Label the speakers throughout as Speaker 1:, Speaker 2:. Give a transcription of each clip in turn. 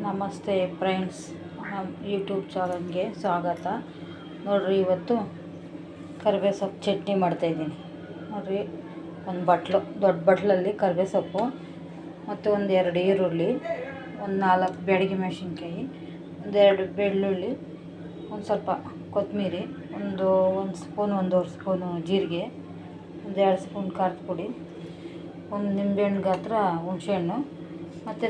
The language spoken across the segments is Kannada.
Speaker 1: ನಮಸ್ತೆ ಫ್ರೆಂಡ್ಸ್, ನಮ್ಮ ಯೂಟ್ಯೂಬ್ ಚಾನಲ್ಗೆ ಸ್ವಾಗತ. ನೋಡಿರಿ, ಇವತ್ತು ಕರಿಬೇವು ಸೊಪ್ಪು ಚಟ್ನಿ ಮಾಡ್ತಾಯಿದ್ದೀನಿ. ನೋಡಿರಿ, ಒಂದು ದೊಡ್ಡ ಬಟ್ಲಲ್ಲಿ ಕರಿಬೇವು ಸೊಪ್ಪು ಮತ್ತು ಒಂದು 2 ಈರುಳ್ಳಿ, ಒಂದು 4 ಬ್ಯಾಡಗಿ ಮೆಣಸಿನ್ಕಾಯಿ, ಒಂದು 2 ಬೆಳ್ಳುಳ್ಳಿ, ಒಂದು ಸ್ವಲ್ಪ ಕೊತ್ತಂಬರಿ, ಒಂದು ಸ್ಪೂನ್, 1.5 ಸ್ಪೂನು ಜೀರಿಗೆ, ಒಂದು 2 ಸ್ಪೂನ್ ಖಾರದ ಪುಡಿ, ಒಂದು ನಿಂಬೆಹಣ್ಣು ಗಾತ್ರ ಹುಣಸೆಹಣ್ಣು ಮತ್ತು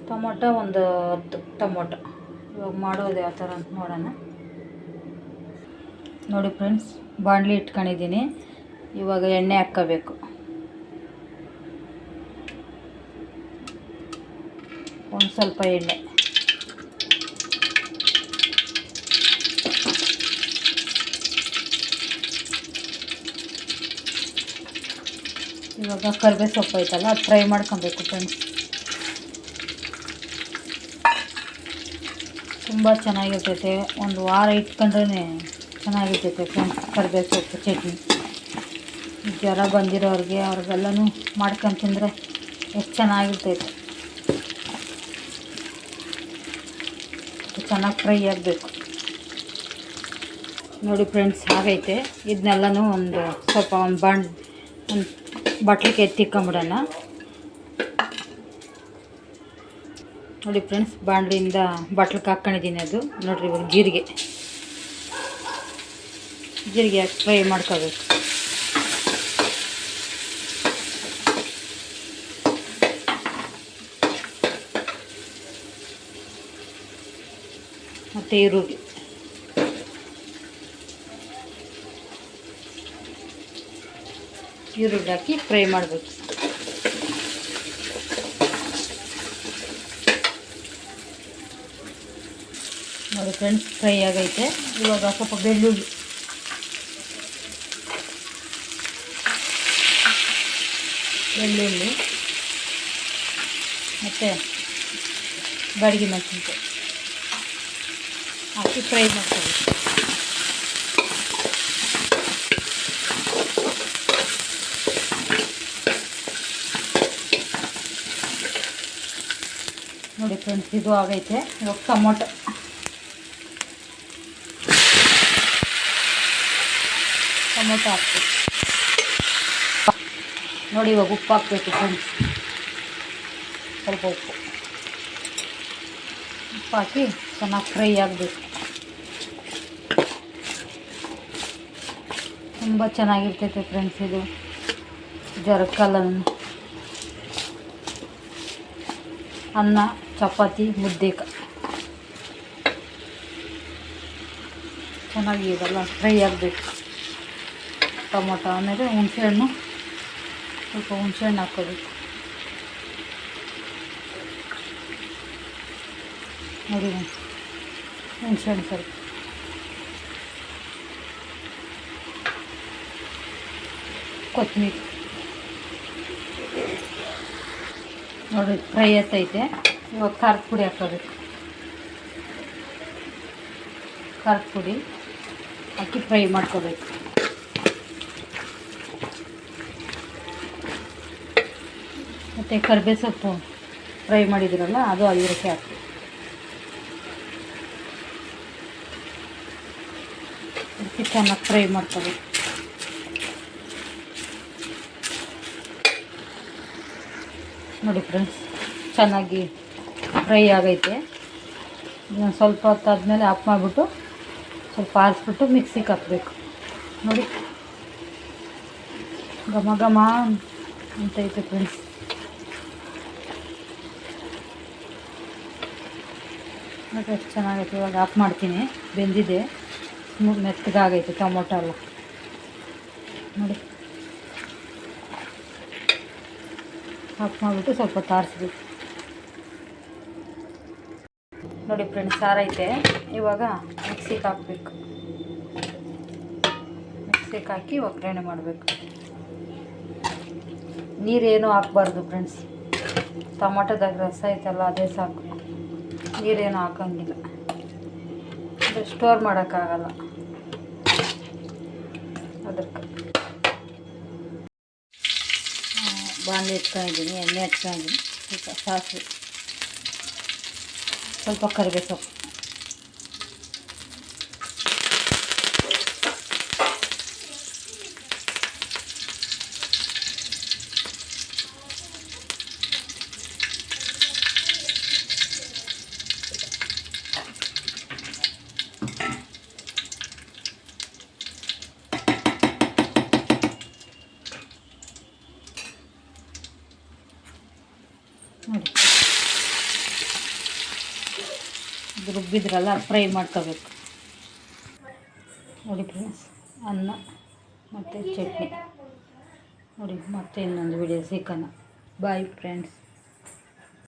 Speaker 1: ಟೊಮೊಟೊ ಒಂದು 10 ಟೊಮೊಟೊ. ಇವಾಗ ಮಾಡೋದು ಯಾವ ಥರ ಅಂತ ನೋಡೋಣ. ನೋಡಿ ಫ್ರೆಂಡ್ಸ್, ಬಾಣಲಿ ಇಟ್ಕೊಂಡಿದ್ದೀನಿ. ಇವಾಗ ಎಣ್ಣೆ ಹಾಕ್ಕೋಬೇಕು. ಒಂದು ಸ್ವಲ್ಪ ಎಣ್ಣೆ, ಇವಾಗ ಕರಿಬೇವು ಸೊಪ್ಪು ಐತಲ್ಲ, ಅದು ಫ್ರೈ ಮಾಡ್ಕೊಬೇಕು ಫ್ರೆಂಡ್ಸ್. ತುಂಬ ಚೆನ್ನಾಗಿರ್ತೈತೆ, ಒಂದು ವಾರ ಇಟ್ಕೊಂಡ್ರೆ ಚೆನ್ನಾಗಿರ್ತೈತೆ ಫ್ರೆಂಡ್ಸ್. ಕರಿಬೇವು ಸೊಪ್ಪು ಚಟ್ನಿ ಜ್ವರ ಬಂದಿರೋರಿಗೆ ಅವ್ರಿಗೆಲ್ಲನೂ ಮಾಡ್ಕೊಂಡು ತಿಂದರೆ ಎಷ್ಟು ಚೆನ್ನಾಗಿರ್ತೈತೆ. ಚೆನ್ನಾಗಿ ಫ್ರೈ ಆಗಬೇಕು. ನೋಡಿ ಫ್ರೆಂಡ್ಸ್, ಆಗೈತೆ. ಇದನ್ನೆಲ್ಲನೂ ಒಂದು ಬಟ್ಲಿಗೆ ಎತ್ತಿಕ್ಕೊಂಬಿಡೋಣ. ನೋಡಿ ಫ್ರೆಂಡ್ಸ್, ಬಾಣಲಿಯಿಂದ ಬಟ್ಲಿಗೆ ಹಾಕ್ಕೊಂಡಿದ್ದೀನಿ. ಅದು ನೋಡಿರಿ, ಇವಾಗ ಜೀರಿಗೆ ಹಾಕಿ ಫ್ರೈ ಮಾಡ್ಕೋಬೇಕು. ಮತ್ತು ಈರುಳ್ಳಿ ಹಾಕಿ ಫ್ರೈ ಮಾಡಬೇಕು. ನೋಡಿ ಫ್ರೆಂಡ್ಸ್, ಫ್ರೈ ಆಗೈತೆ. ಇವಾಗ ಸ್ವಲ್ಪ ಬೆಳ್ಳುಳ್ಳಿ ಮತ್ತು ಬ್ಯಾಡಗಿ ಮೆಣಸಿನ್ಕಾಯಿ ಹಾಕಿ ಫ್ರೈ ಮಾಡ್ಕೋಬೇಕು. ನೋಡಿ ಫ್ರೆಂಡ್ಸ್, ಇದು ಆಗೈತೆ. ಇವಾಗ ಟೊಮೊಟೊ ಹಾಕ್ಬೇಕು. ನೋಡಿ, ಇವಾಗ ಉಪ್ಪು ಹಾಕಬೇಕು ಫ್ರೆಂಡ್ಸ್. ಸ್ವಲ್ಪ ಉಪ್ಪು ಹಾಕಿ ಚೆನ್ನಾಗಿ ಫ್ರೈ ಆಗಬೇಕು. ತುಂಬ ಚೆನ್ನಾಗಿರ್ತೈತೆ ಫ್ರೆಂಡ್ಸ್. ಇದು ಜ್ವರಕ್ಕೆಲ್ಲ ಅನ್ನ, ಚಪಾತಿ, ಮುದ್ದೆ ಚೆನ್ನಾಗಿ ಇದೆಲ್ಲ ಫ್ರೈ ಆಗಬೇಕು. ಟೊಮೊಟೊ ಆಮೇಲೆ ಹುಣಸೆಹಣ್ಣು, ಸ್ವಲ್ಪ ಹುಣಸೆಹಣ್ಣು ಹಾಕ್ಕೋಬೇಕು. ನೋಡಿ, ಹುಣಸೆಹಣ್ಣು ಸ್ವಲ್ಪ, ಕೊತ್ತಂಬರಿ. ನೋಡಿ, ಫ್ರೈ ಆಗ್ತೈತೆ. ಇವಾಗ ಖಾರದ ಪುಡಿ ಹಾಕ್ಕೋಬೇಕು. ಖಾರದ ಪುಡಿ ಹಾಕಿ ಫ್ರೈ ಮಾಡ್ಕೋಬೇಕು. ಮತ್ತು ಕರಿಬೇವು ಸೊಪ್ಪು ಫ್ರೈ ಮಾಡಿದ್ರಲ್ಲ, ಅದು ಅದಕ್ಕೆ ಹಾಕಿ ಚೆನ್ನಾಗಿ ಫ್ರೈ ಮಾಡ್ಕೋಬೇಕು. ನೋಡಿ ಫ್ರೆಂಡ್ಸ್, ಚೆನ್ನಾಗಿ ಫ್ರೈ ಆಗೈತೆ. ಸ್ವಲ್ಪ ಹೊತ್ತಾದ್ಮೇಲೆ ಆಫ್ ಮಾಡಿಬಿಟ್ಟು ಸ್ವಲ್ಪ ಆರಿಸ್ಬಿಟ್ಟು ಮಿಕ್ಸಿಗೆ ಹಾಕಬೇಕು. ನೋಡಿ, ಘಮ ಅಂತೈತೆ ಫ್ರೆಂಡ್ಸ್. ನೋಡಿ, ಎಷ್ಟು ಚೆನ್ನಾಗೈತೆ. ಇವಾಗ ಆಫ್ ಮಾಡ್ತೀನಿ. ಬೆಂದಿದೆ, ಮೆತ್ತಗಾಗೈತೆ ಟೊಮೊಟೊ ಎಲ್ಲ. ನೋಡಿ, ಆಫ್ ಮಾಡಿಬಿಟ್ಟು ಸ್ವಲ್ಪ ತಾರಿಸ್ಬೇಕು. ನೋಡಿ ಫ್ರೆಂಡ್ಸ್, ಸಾರೈತೆ. ಇವಾಗ ಮಿಕ್ಸಿಗೆ ಹಾಕಬೇಕು. ಮಿಕ್ಸಿಗೆ ಹಾಕಿ ಒಗ್ಗರಣೆ ಮಾಡಬೇಕು. ನೀರೇನು ಹಾಕ್ಬಾರ್ದು ಫ್ರೆಂಡ್ಸ್. ಟೊಮೊಟೊದಾಗ ರಸ ಐತಲ್ಲ, ಅದೇ ಸಾಕು. ನೀರೇನು ಹಾಕೋಂಗಿಲ್ಲ. ಅದು ಸ್ಟೋರ್ ಮಾಡೋಕ್ಕಾಗಲ್ಲ ಅದಕ್ಕೆ. ಬಾಣಲೆ ಇಟ್ಕೊಂಡಿದ್ದೀನಿ, ಎಣ್ಣೆ ಹಚ್ಕೊಂಡಿದ್ದೀನಿ, ಸ್ವಲ್ಪ ಸಾಸಿವೆ ಸ್ವಲ್ಪ ಕರಿಬೇವು ಸೊಪ್ಪು, ನೋಡಿ ಇದು ರುಬ್ಬಿದ್ರಲ್ಲ ಫ್ರೈ ಮಾಡ್ಕೋಬೇಕು. ನೋಡಿ ಫ್ರೆಂಡ್ಸ್, ಅನ್ನ ಮತ್ತು ಚಟ್ನಿ ನೋಡಿ. ಮತ್ತೆ ಇನ್ನೊಂದು ವಿಡಿಯೋ ಸಿಗೋಣ. Bye friends.